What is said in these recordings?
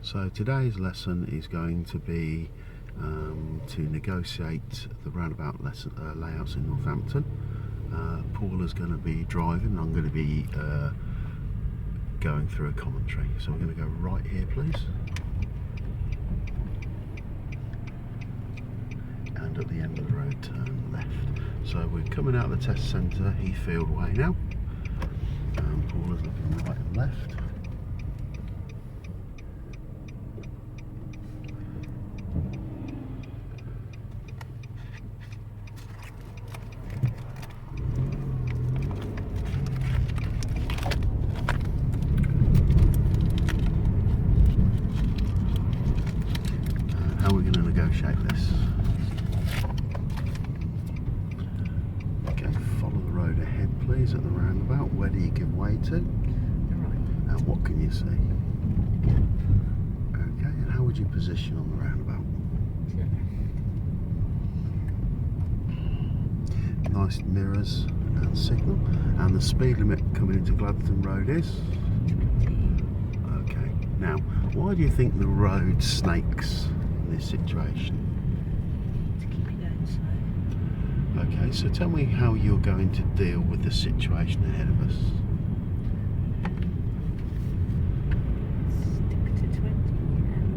So today's lesson is going to be to negotiate the roundabout layouts in Northampton. Paula's going to be driving and I'm going to be going through a commentary. So we're going to go right here, please. And at the end of the road, turn left. So we're coming out of the test centre, Heathfield Way now. Paula's looking right and left. How are we going to negotiate this? Okay, follow the road ahead please at the roundabout. Where do you give way to? Right. And what can you see? Okay, and how would you position on the roundabout? Nice mirrors and signal. And the speed limit coming into Gladstone Road is? 20. Okay, now why do you think the road snakes in this situation? To keep it going slow. Okay, so tell me how you're going to deal with the situation ahead of us. Stick to 20 and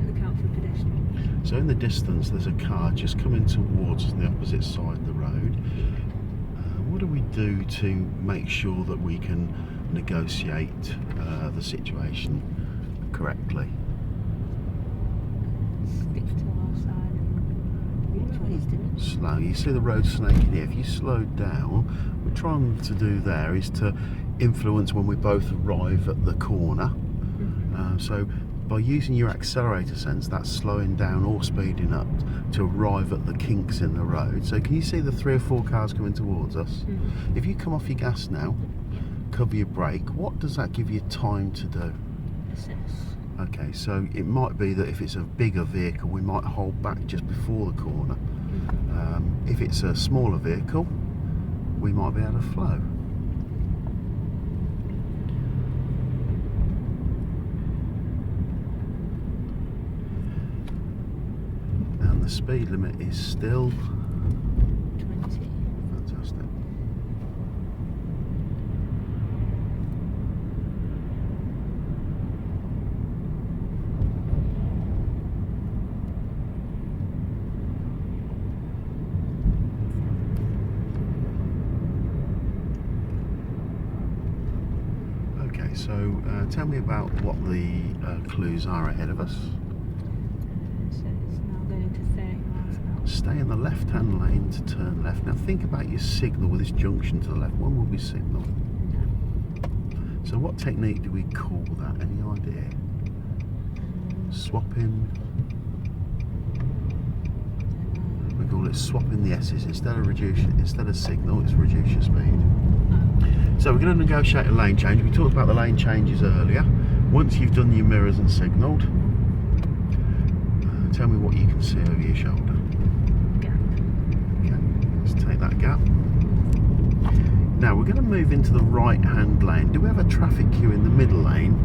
look out for pedestrians. So in the distance there's a car just coming towards us on the opposite side of the road. What do we do to make sure that we can negotiate the situation correctly? Stick to our side and watch what he's doing. Slow. You see the road snaking here. If you slow down, what we're trying to do there is to influence when we both arrive at the corner. So by using your accelerator sense, that's slowing down or speeding up to arrive at the kinks in the road. So can you see the 3 or 4 cars coming towards us? If you come off your gas now, cover your brake, what does that give you time to do? Assess. Okay, so it might be that if it's a bigger vehicle, we might hold back just before the corner. If it's a smaller vehicle, we might be able to flow. And the speed limit is still 20. fantastic. Okay, so tell me about what the clues are ahead of us. So it's now going to 30 miles an hour. Stay in the left-hand lane to turn left. Now think about your signal with this junction to the left. When will we signal? So what technique do we call that? Any idea? Swapping. We call it swapping the S's. Instead of signal, it's reduce your speed. So we're going to negotiate a lane change. We talked about the lane changes earlier. Once you've done your mirrors and signalled, tell me what you can see over your shoulder. Gap. Okay, let's take that gap. Now we're going to move into the right-hand lane. Do we have a traffic queue in the middle lane?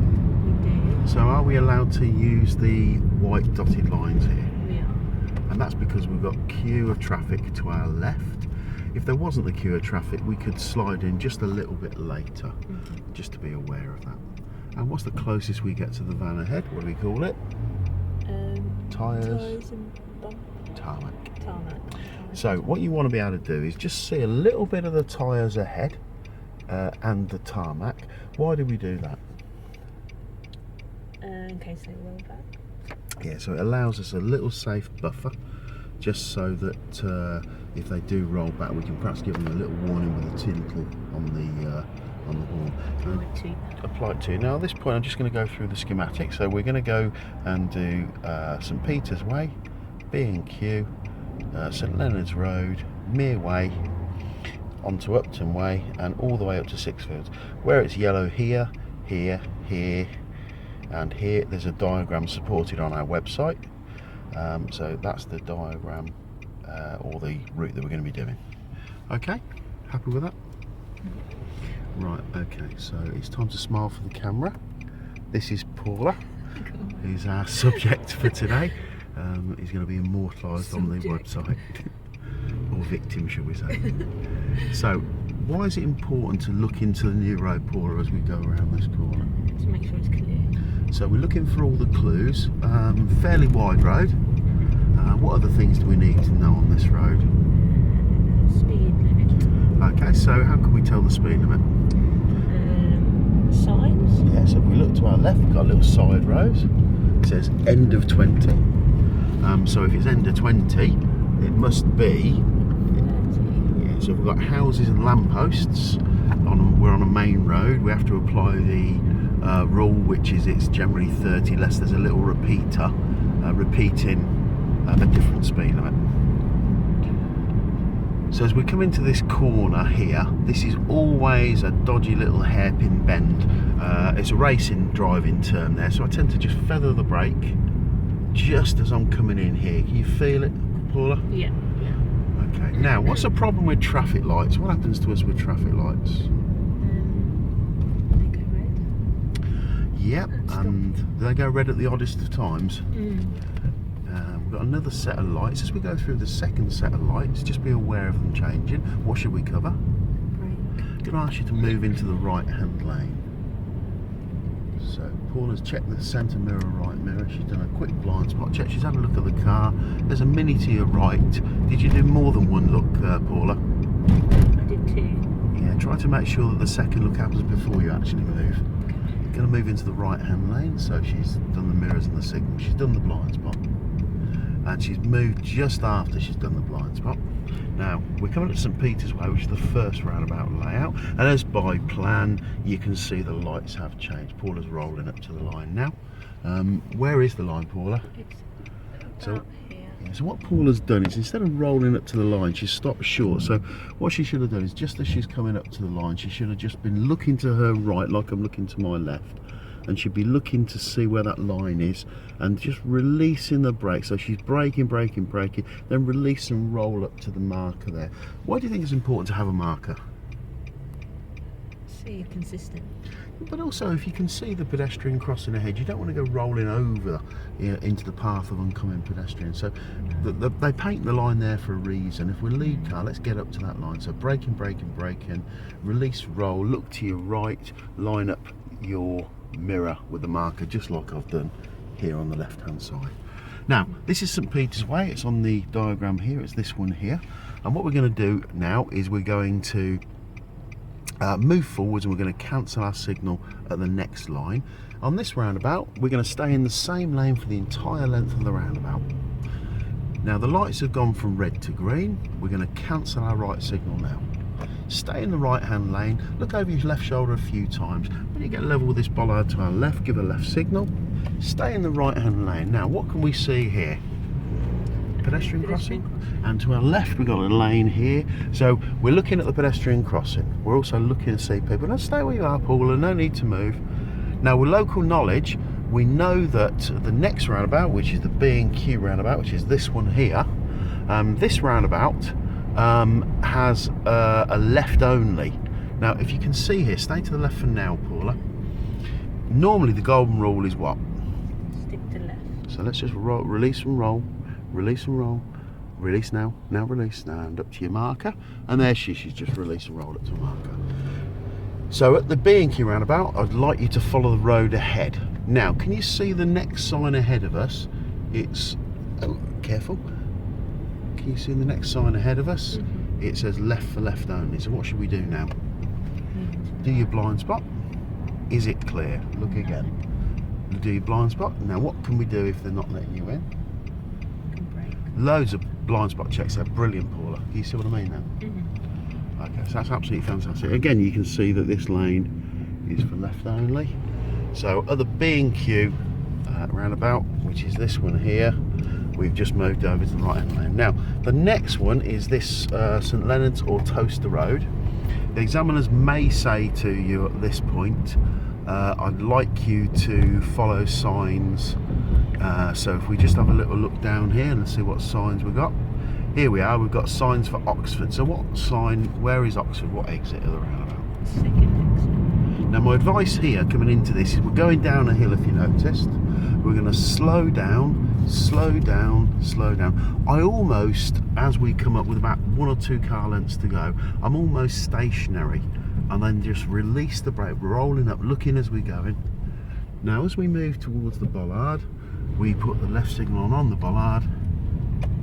We do. So are we allowed to use the white dotted lines here? We are. And that's because we've got queue of traffic to our left. If there wasn't the queue of traffic, we could slide in just a little bit later, just to be aware of that. And what's the closest we get to the van ahead? What do we call it? Tyres. Tyres and bump. Tarmac. Tarmac. So what you want to be able to do is just see a little bit of the tyres ahead and the tarmac. Why do we do that? In case they roll back. Yeah, so it allows us a little safe buffer, just so that if they do roll back, we can perhaps give them a little warning with a tinkle on the horn. Apply it to. Now at this point I'm just going to go through the schematic. So we're going to go and do St Peter's Way, B&Q, St Leonard's Road, Mere Way, onto Upton Way and all the way up to Sixfields. Where it's yellow here, here, here and here, there's a diagram supported on our website. So that's the diagram or the route that we're going to be doing. Okay, happy with that? Right, okay, so it's time to smile for the camera. This is Paula. who's our subject for today. He's going to be immortalised on the website, or victim, shall we say. So, why is it important to look into the new road, Paula, as we go around this corner? To make sure it's clear. So we're looking for all the clues. Fairly wide road. What other things do we need to know on this road? Speed limit. Okay, so how can we tell the speed limit? Signs. Yeah, so if we look to our left, we've got a little side road. It says end of 20. So if it's end of 20, it must be. 30. Yeah, so we've got houses and lampposts. We're on a main road. We have to apply the rule, which is it's generally 30 less. There's a little repeater repeating a different speed limit. So as we come into this corner here, this is always a dodgy little hairpin bend. It's a racing driving term there, so I tend to just feather the brake just as I'm coming in here. Can you feel it, Paula? Yeah. Okay, now what's the problem with traffic lights? What happens to us with traffic lights? They go red. Yep, and they go red at the oddest of times. We've got another set of lights. As we go through the second set of lights, just be aware of them changing. What should we cover? Brake. I'm going to ask you to move into the right hand lane. So Paula's checked the centre mirror, right mirror. She's done a quick blind spot check. She's had a look at the car. There's a Mini to your right. Did you do more than one look, Paula? I did 2. Yeah, try to make sure that the second look happens before you actually move. Going to move into the right hand lane. So she's done the mirrors and the signal. She's done the blind spot. And she's moved just after she's done the blind spot. Now, we're coming to St Peter's Way, which is the first roundabout layout, and as by plan, you can see the lights have changed. Paula's rolling up to the line now. Where is the line, Paula? It's So, about here. yeah, so what Paula's done is, instead of rolling up to the line, she's stopped short. So what she should have done is, just as she's coming up to the line, she should have just been looking to her right, like I'm looking to my left, and she'd be looking to see where that line is and just releasing the brake. So she's braking, then release and roll up to the marker there. Why do you think it's important to have a marker? So you're consistent. But also, if you can see the pedestrian crossing ahead, you don't want to go rolling over into the path of oncoming pedestrians. So they paint the line there for a reason. If we're lead car, let's get up to that line. So braking, release, roll, look to your right, line up your mirror with the marker, just like I've done here on the left hand side. Now, this is St Peter's Way. It's on the diagram here. It's this one here. And what we're going to do now is we're going to move forwards, and we're going to cancel our signal at the next line. On this roundabout, we're going to stay in the same lane for the entire length of the roundabout. Now, the lights have gone from red to green. We're going to cancel our right signal now. Stay in the right hand lane, look over your left shoulder a few times. When you get level with this bollard to our left, give a left signal. Stay in the right hand lane. Now, what can we see here? Pedestrian crossing. And to our left, we've got a lane here. So we're looking at the pedestrian crossing. We're also looking to see people. Now, stay where you are, Paula, no need to move. Now, with local knowledge, we know that the next roundabout, which is the B&Q roundabout, which is this one here, this roundabout has a left only. Now, if you can see here, stay to the left for now, Paula. Normally the golden rule is what? Stick to left. So let's just roll, release and roll, release and roll, release now, now release, now, and up to your marker. And there she's just released and rolled up to a marker. So at the B&Q roundabout, I'd like you to follow the road ahead. Now, can you see the next sign ahead of us? It's, oh, careful. Can you see the next sign ahead of us? It says left for left only. So what should we do now? Do your blind spot. Is it clear? Look again. Do your blind spot. Now, what can we do if they're not letting you in? Brake. Loads of blind spot checks there. Brilliant, Paula. Can you see what I mean now? Okay, so that's absolutely fantastic. Again, you can see that this lane is for left only. So at the B&Q roundabout, which is this one here, we've just moved over to the right hand lane. Now, the next one is this St Leonard's or Toaster Road. The examiners may say to you at this point, I'd like you to follow signs. So if we just have a little look down here and see what signs we've got. Here we are, we've got signs for Oxford. So what sign, where is Oxford? What exit of the roundabout? Second exit. Now my advice here coming into this is we're going down a hill, if you noticed. We're going to slow down, slow down, slow down. I almost, as we come up with about 1 or 2 car lengths to go, I'm almost stationary, and then just release the brake, rolling up, looking as we're going. Now as we move towards the bollard, we put the left signal on the bollard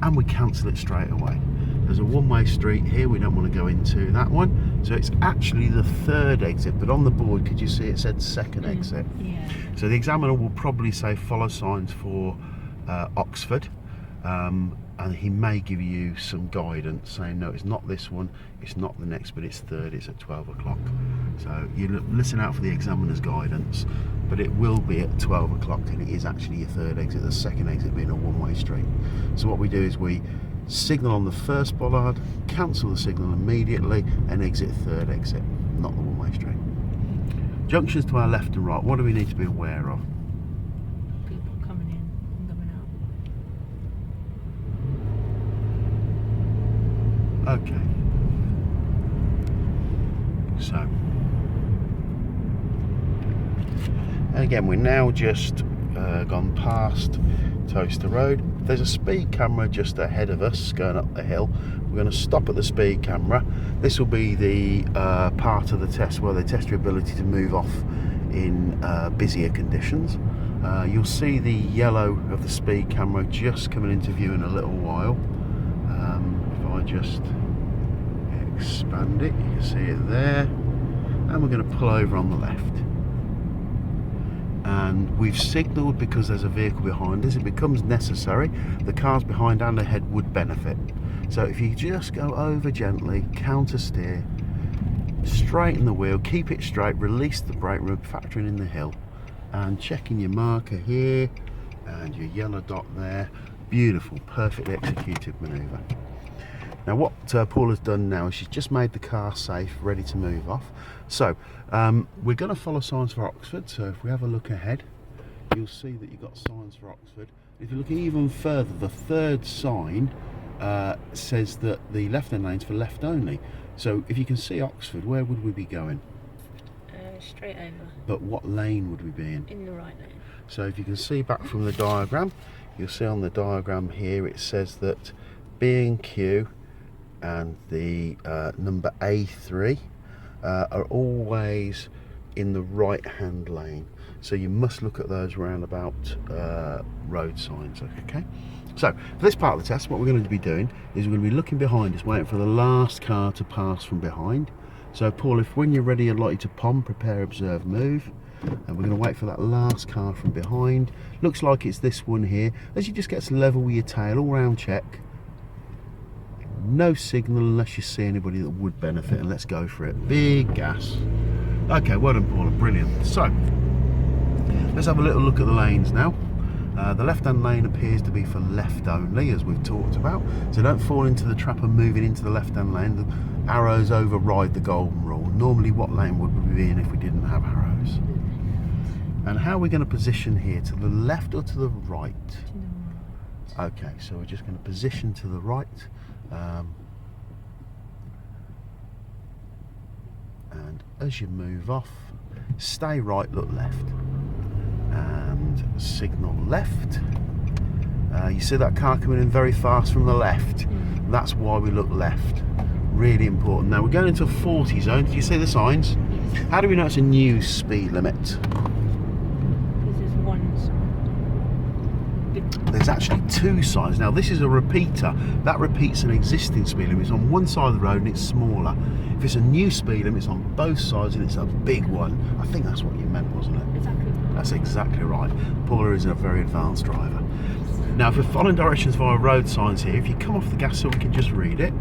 and we cancel it straight away. There's a one-way street here, we don't want to go into that one, so it's actually the 3rd exit, but on the board, could you see it said 2nd exit? Yeah. So the examiner will probably say follow signs for Oxford, and he may give you some guidance saying no, it's not this one, it's not the next, but it's 3rd, it's at 12 o'clock. So you listen out for the examiner's guidance, but it will be at 12 o'clock and it is actually your 3rd exit, the 2nd exit being a one-way street. So what we do is we signal on the first bollard, cancel the signal immediately and exit 3rd exit, not the one-way street. Junctions to our left and right, what do we need to be aware of? People coming in and coming out. Okay. So, and again, we're now just gone past Toaster Road. There's a speed camera just ahead of us going up the hill. We're going to stop at the speed camera. This will be the part of the test where they test your ability to move off in busier conditions. You'll see the yellow of the speed camera just coming into view in a little while. If I just expand it, you can see it there, and we're going to pull over on the left. And we've signalled because there's a vehicle behind us. It becomes necessary. The cars behind and ahead would benefit. So if you just go over gently, counter steer, straighten the wheel, keep it straight, release the brake rub, factoring in the hill, and checking your marker here and your yellow dot there. Beautiful, perfectly executed manoeuvre. Now what Paul has done now is she's just made the car safe, ready to move off. So we're going to follow signs for Oxford. So if we have a look ahead, you'll see that you've got signs for Oxford. If you look even further, the 3rd sign says that the left-hand lane's for left only. So if you can see Oxford, where would we be going? Straight over. But what lane would we be in? In the right lane. So if you can see back from the diagram, you'll see on the diagram here it says that B&Q and the number A3 are always in the right hand lane, so you must look at those roundabout road signs. Okay, so for this part of the test, what we're going to be doing is we're going to be looking behind us, waiting for the last car to pass from behind. So Paul, if when you're ready, I'd like you to POM, prepare, observe, move, and we're going to wait for that last car from behind. Looks like it's this one here. As you just get to level with your tail, all round check. No signal unless you see anybody that would benefit, and let's go for it. Big gas. Okay, well done Paula, brilliant. So let's have a little look at the lanes now. The left hand lane appears to be for left only, as we've talked about, so don't fall into the trap of moving into the left hand lane. The arrows override the golden rule. Normally what lane would we be in if we didn't have arrows? And how are we going to position here, to the left or to the right? To the right. Okay, so we're just going to position to the right. And as you move off, stay right, look left, and signal left. You see that car coming in very fast from the left. That's why we look left. Really important. Now we're going into a 40 zone. Do you see the signs? How do we know it's a new speed limit? Because there's one sign. There's actually 2 signs. Now this is a repeater. That repeats an existing speed limit. It's on one side of the road and it's smaller. If it's a new speed limit, it's on both sides and it's a big one. I think that's what you meant, wasn't it? Exactly. That's exactly right. Paula is a very advanced driver. Now if we're following directions via road signs here, if you come off the gas so we can just read it,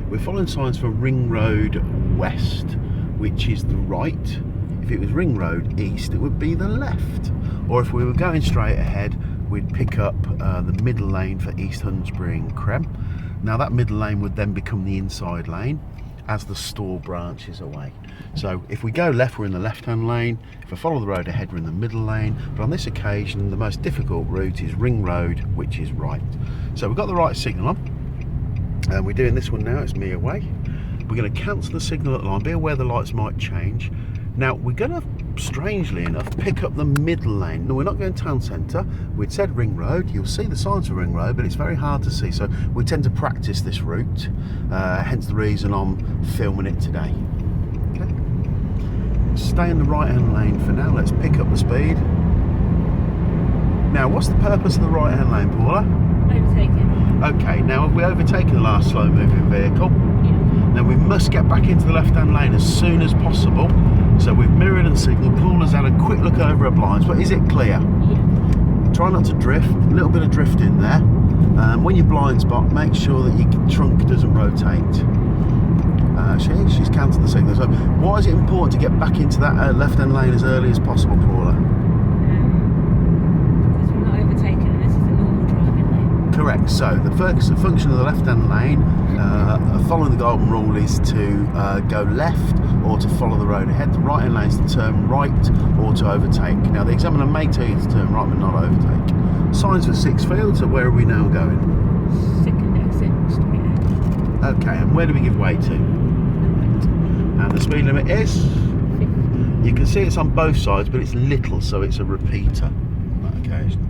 we're following signs for Ring Road West, which is the right. If it was Ring Road East, it would be the left. Or if we were going straight ahead, we'd pick up the middle lane for East Hunsbury and Crem. Now that middle lane would then become the inside lane as the store branches away. So if we go left, we're in the left-hand lane. If we follow the road ahead, we're in the middle lane. But on this occasion, the most difficult route is Ring Road, which is right. So we've got the right signal on, and we're doing this one now. It's me away. We're going to cancel the signal at line. Be aware the lights might change. Now we're going to, strangely enough, pick up the middle lane. No, we're not going town centre. We'd said Ring Road. You'll see the signs for Ring Road, but it's very hard to see. So we tend to practice this route, hence the reason I'm filming it today. Okay. Stay in the right-hand lane for now. Let's pick up the speed. Now, what's the purpose of the right-hand lane, Paula? Overtaken. Okay. Now, have we overtaken the last slow-moving vehicle? Yeah. Now we must get back into the left-hand lane as soon as possible. So we've mirrored and signalled. Paula's had a quick look over her blinds, but is it clear? Yeah. Try not to drift. A little bit of drift in there. When you blind spot, make sure that your trunk doesn't rotate. She's counted the signal. So why is it important to get back into that left-hand lane as early as possible, Paula? Because we're not overtaken and this is a normal driving lane. Correct. So the function of the left-hand lane, following the golden rule, is to go left or to follow the road ahead. The right-hand lane is to turn right or to overtake. Now the examiner may tell you to turn right but not overtake. Signs for Sixfield, so where are we now going? Second exit, straight ahead. Okay, and where do we give way to? And the speed limit is? 50. You can see it's on both sides, but it's little, so it's a repeater on that occasion.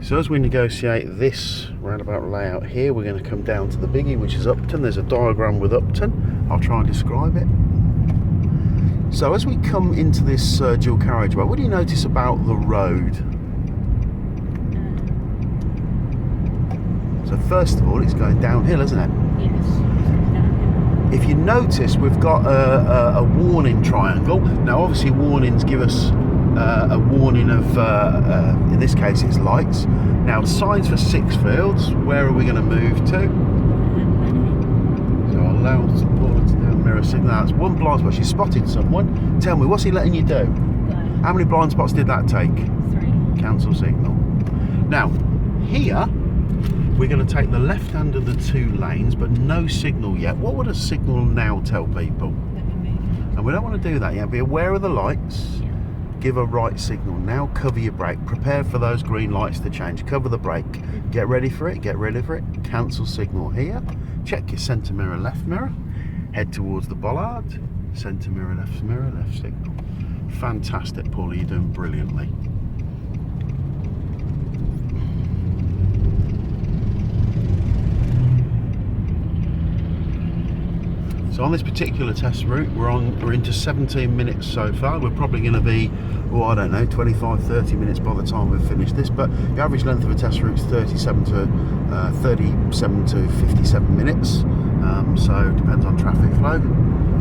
So as we negotiate this roundabout layout here, we're going to come down to the biggie, which is Upton. There's a diagram with Upton. I'll try and describe it. So as we come into this dual carriageway, what do you notice about the road? So first of all, it's going downhill, isn't it? Yes. Downhill. If you notice, we've got a warning triangle. Now obviously warnings give us a warning of, in this case it's lights. Now signs for Sixfields, where are we going to move to? So I'll allow Paula to down mirror signal. That's one blind spot. She spotted someone. Tell me, what's he letting you do? Go. How many blind spots did that take? 3. Cancel signal. Now here we're going to take the left hand of the two lanes, but no signal yet. What would a signal now tell people? Let me move. And we don't want to do that yet. Be aware of the lights. Yeah. Give a right signal. Now cover your brake. Prepare for those green lights to change. Cover the brake. Get ready for it. Get ready for it. Cancel signal here. Check your centre mirror, left mirror. Head towards the bollard. Centre mirror, left signal. Fantastic, Paula. You're doing brilliantly. So on this particular test route, we're into 17 minutes so far. We're probably going to be, I don't know, 25, 30 minutes by the time we've finished this. But the average length of a test route is 37 to 57 minutes. So it depends on traffic flow.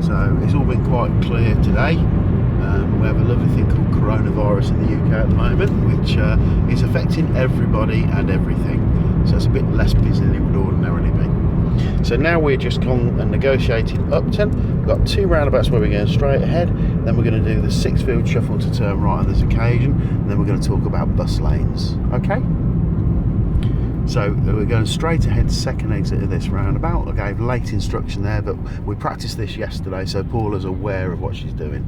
So it's all been quite clear today. We have a lovely thing called coronavirus in the UK at the moment, which is affecting everybody and everything. So it's a bit less busy than it would ordinarily be. So now we're just gone and negotiated Upton. We've got two roundabouts where we're going straight ahead. Then we're going to do the Sixfield shuffle to turn right on this occasion. And then we're going to talk about bus lanes. Okay? So we're going straight ahead, second exit of this roundabout. I gave late instruction there, but we practiced this yesterday, so Paula's aware of what she's doing.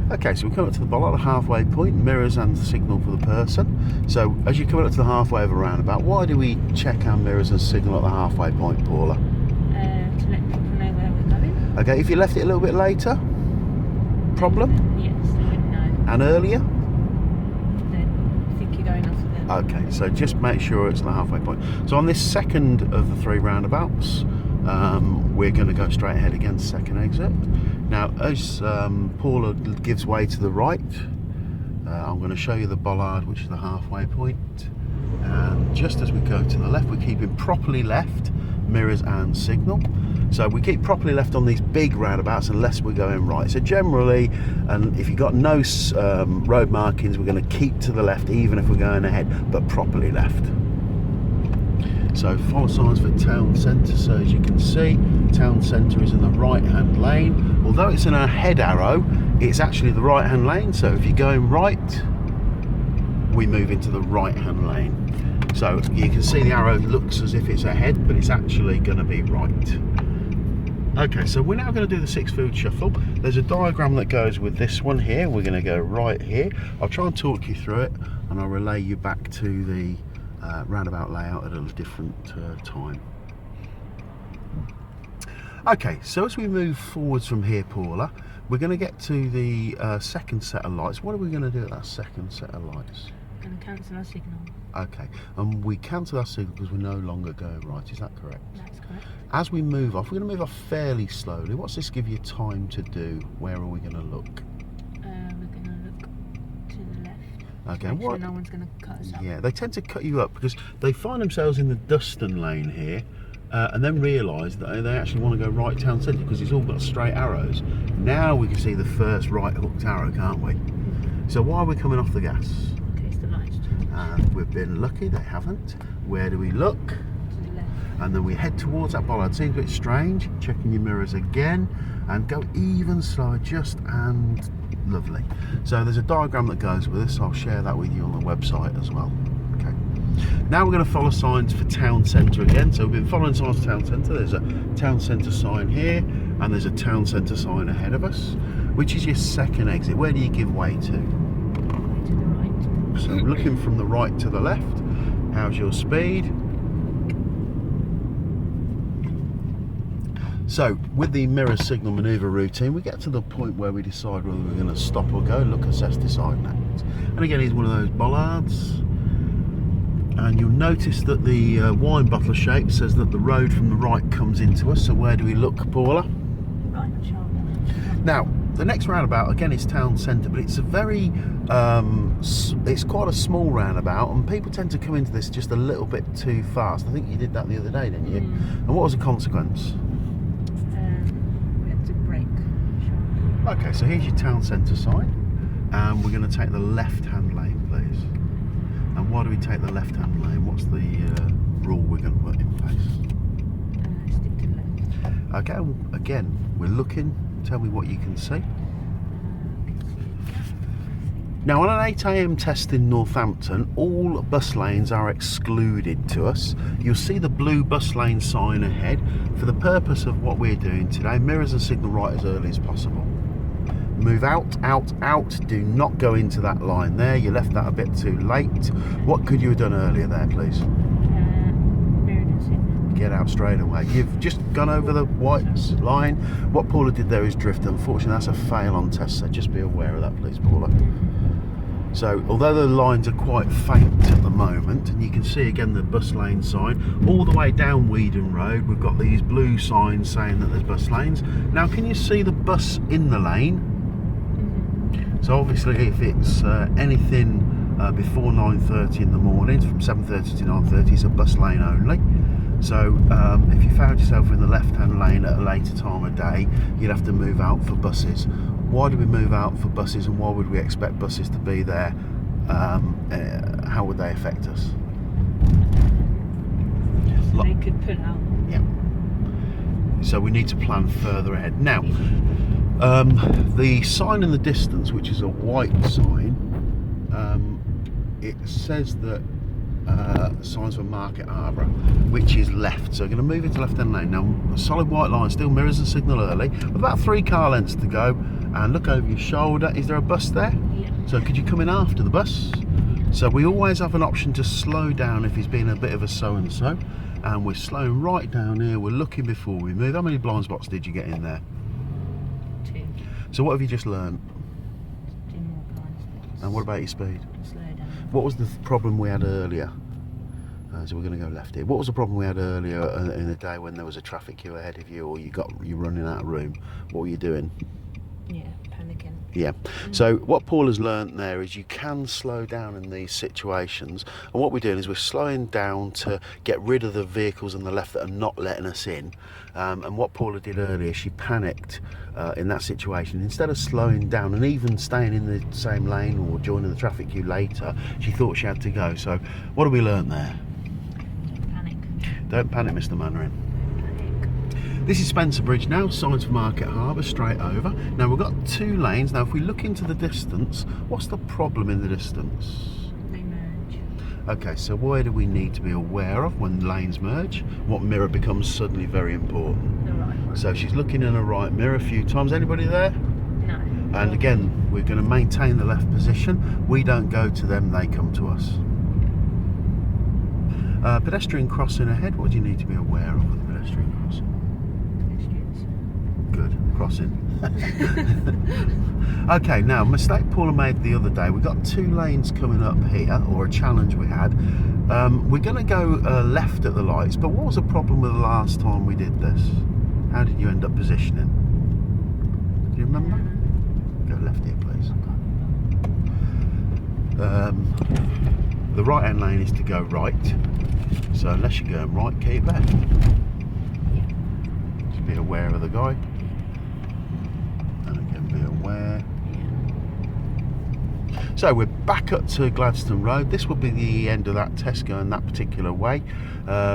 Okay, so we come up to the bollard, halfway point, mirrors and signal for the person. So as you come up to the halfway of a roundabout, why do we check our mirrors and signal at the halfway point, Paula? To let people know where we're going. Okay, if you left it a little bit later, problem? Yes, they wouldn't know. And earlier? Then I think you're going off of them. Okay, so just make sure it's the halfway point. So on this second of the three roundabouts, we're going to go straight ahead again, second exit. Now, as Paula gives way to the right, I'm going to show you the bollard, which is the halfway point. And just as we go to the left, we're keeping properly left, mirrors and signal. So we keep properly left on these big roundabouts unless we're going right. So generally, and if you've got no road markings, we're going to keep to the left even if we're going ahead, but properly left. So follow signs for town centre. So as you can see, town centre is in the right hand lane. Although it's in a head arrow, it's actually the right hand lane. So if you're going right, we move into the right hand lane. So you can see the arrow looks as if it's ahead, but it's actually going to be right. Okay, so we're now going to do the Sixfield shuffle. There's a diagram that goes with this one here. We're going to go right here. I'll try and talk you through it, and I'll relay you back to the roundabout layout at a different time. Okay, so as we move forwards from here, Paula, we're going to get to the second set of lights. What are we going to do at that second set of lights? We're going to cancel our signal. Okay, and we cancel our signal because we no longer go right, is that correct? That's correct. As we move off, we're going to move off fairly slowly. What's this give you time to do? Where are we going to look? We're going to look to the left. Okay, Make sure what? no one's going to cut us up. Yeah, they tend to cut you up because they find themselves in the Duston lane here and then realise that they actually want to go right town centre because it's all got straight arrows. Now we can see the first right hooked arrow, can't we? So why are we coming off the gas? In case the lights change. And we've been lucky, they haven't. Where do we look? To the left. And then we head towards that bollard. Seems a bit strange. Checking your mirrors again and go even slower, just and lovely. So there's a diagram that goes with this. I'll share that with you on the website as well. Okay. Now we're going to follow signs for town centre again. So we've been following signs for town centre. There's a town centre sign here and there's a town centre sign ahead of us. Which is your second exit? Where do you give way to? To the right. So looking from the right to the left. How's your speed? So with the mirror signal manoeuvre routine, we get to the point where we decide whether we're going to stop or go. Look, assess, decide, next. And again, here's one of those bollards. And you'll notice that the wine bottle shape says that the road from the right comes into us. So where do we look, Paula? Right shoulder. Now, the next roundabout, again, is town centre, but it's a very, it's quite a small roundabout, and people tend to come into this just a little bit too fast. I think you did that the other day, didn't you? And what was the consequence? We had to brake. Shoulder. Okay, so here's your town centre sign, and we're going to take the left-hand lane, please. And why do we take the left-hand lane? What's the rule we're going to put in place? Stick to the left. Okay, well, again, we're looking. Tell me what you can see. Now, on an 8 AM test in Northampton, all bus lanes are excluded to us. You'll see the blue bus lane sign ahead. For the purpose of what we're doing today, mirrors and signal right as early as possible. Move out, out, out. Do not go into that line there. You left that a bit too late. What could you have done earlier there, please? Mirrored and signal. Get out straight away. You've just gone over the white line. What Paula did there is drift. Unfortunately, that's a fail on test, so just be aware of that, please, Paula. So, although the lines are quite faint at the moment, and you can see again the bus lane sign, all the way down Weedon Road, we've got these blue signs saying that there's bus lanes. Now, can you see the bus in the lane? So obviously, if it's anything before 9:30 in the morning, from 7:30 to 9:30, it's a bus lane only. So if you found yourself in the left-hand lane at a later time of day, you'd have to move out for buses. Why do we move out for buses, and why would we expect buses to be there? How would they affect us? So they could pull out. Yeah. So we need to plan further ahead. Now, the sign in the distance, which is a white sign, it says that signs for Market Harbour, which is left. So we're going to move into left-hand lane. Now, a solid white line, still mirrors the signal early. With about 3 car lengths to go, and look over your shoulder. Is there a bus there? Yeah. So could you come in after the bus? So we always have an option to slow down if he's been a bit of a so-and-so. And we're slowing right down here. We're looking before we move. How many blind spots did you get in there? 2. So what have you just learned? Do more blind spots. And what about your speed? Slow down. What was the problem we had earlier? So we're going to go left here. What was the problem we had earlier in the day when there was a traffic queue ahead of you, or you're running out of room? What were you doing? Yeah, panicking. Yeah. So what Paul has learnt there is you can slow down in these situations, and what we're doing is we're slowing down to get rid of the vehicles on the left that are not letting us in. And what Paula did earlier, she panicked in that situation. Instead of slowing down and even staying in the same lane or joining the traffic queue later, she thought she had to go. So what have we learnt there? Panic. Don't panic, Mr. Mannering. Panic. This is Spencer Bridge now, signs for Market Harbour, straight over. Now we've got 2 lanes. Now if we look into the distance, what's the problem in the distance? They merge. Okay, so why do we need to be aware of when lanes merge? What mirror becomes suddenly very important? The right one. So she's looking in a right mirror a few times. Anybody there? No. And again, we're going to maintain the left position. We don't go to them, they come to us. Pedestrian crossing ahead. What do you need to be aware of with the pedestrian crossing? Pedestrians good. Crossing. Okay, now, mistake Paula made the other day. We've got 2 lanes coming up here, or a challenge we had. We're going to go left at the lights, but what was the problem with the last time we did this? How did you end up positioning? Do you remember? Go left here, please. The right-hand lane is to go right, so unless you're going right, keep left. Just be aware of the guy, and again be aware. So we're back up to Gladstone Road. This will be the end of that test going that particular way.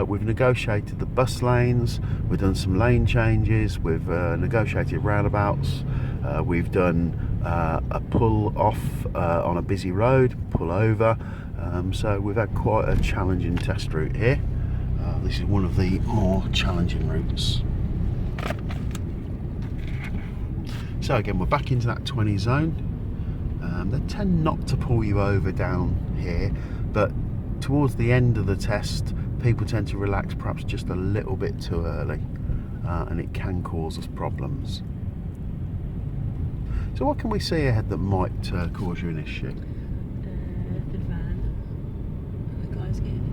We've negotiated the bus lanes, we've done some lane changes, we've negotiated roundabouts, we've done a pull off on a busy road, pull over. So we've had quite a challenging test route here. This is one of the more challenging routes. So again, we're back into that 20 zone. They tend not to pull you over down here, but towards the end of the test, people tend to relax perhaps just a little bit too early, and it can cause us problems. So what can we see ahead that might cause you an issue? The van the guy's getting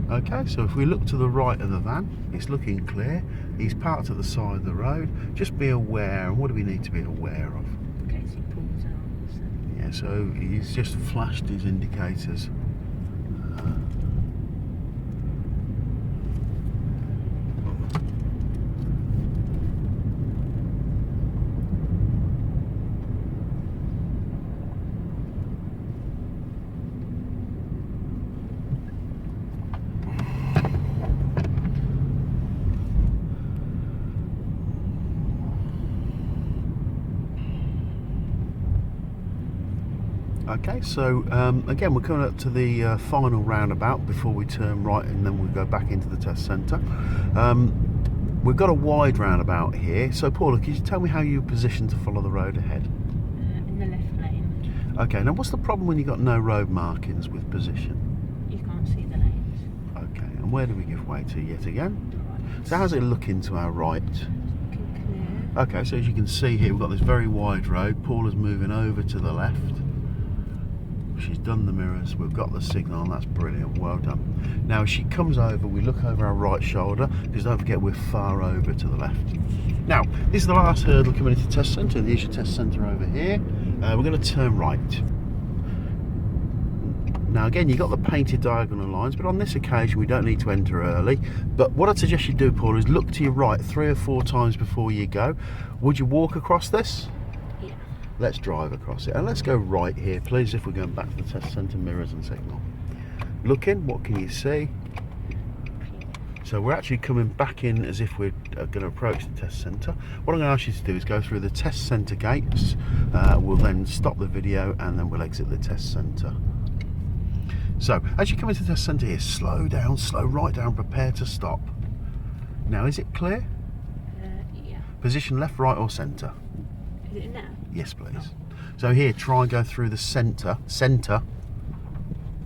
into. Okay, so if we look to the right of the van, it's looking clear. He's parked at the side of the road. Just be aware, and what do we need to be aware of? In case he pulls out. Yeah, so he's just flashed his indicators. Okay, so again, we're coming up to the final roundabout before we turn right, and then we'll go back into the test centre. We've got a wide roundabout here, so Paula, could you tell me how you're positioned to follow the road ahead? In the left lane. Okay, now what's the problem when you've got no road markings with position? You can't see the lanes. Okay, and where do we give way to yet again? Right. So how's it looking to our right? Looking clear. Okay, so as you can see here, we've got this very wide road. Paula's moving over to the left. She's done the mirrors, we've got the signal, and that's brilliant, well done. Now as she comes over, we look over our right shoulder, because don't forget we're far over to the left. Now, this is the last hurdle coming into the test centre, and here's your test centre over here. We're going to turn right. Now again, you've got the painted diagonal lines, but on this occasion we don't need to enter early. But what I'd suggest you do, Paula, is look to your right 3 or 4 times before you go. Would you walk across this? Let's drive across it, and let's go right here, please, if we're going back to the test centre, mirrors and signal. Looking, what can you see? So we're actually coming back in as if we're going to approach the test centre. What I'm going to ask you to do is go through the test centre gates. We'll then stop the video, and then we'll exit the test centre. So as you come into the test centre here, slow down, slow right down, prepare to stop. Now, is it clear? Yeah. Position left, right or centre? Is it now? Yes, please. So here, try and go through the centre,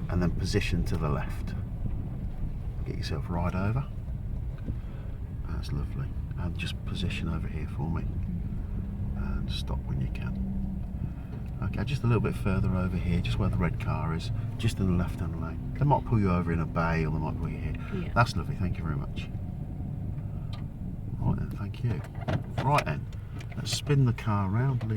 and then position to the left. Get yourself right over. That's lovely. And just position over here for me. And stop when you can. Okay, just a little bit further over here, just where the red car is, just in the left-hand lane. They might pull you over in a bay, or they might pull you here. Yeah. That's lovely, thank you very much. Right then, thank you. Right then, let's spin the car around, leave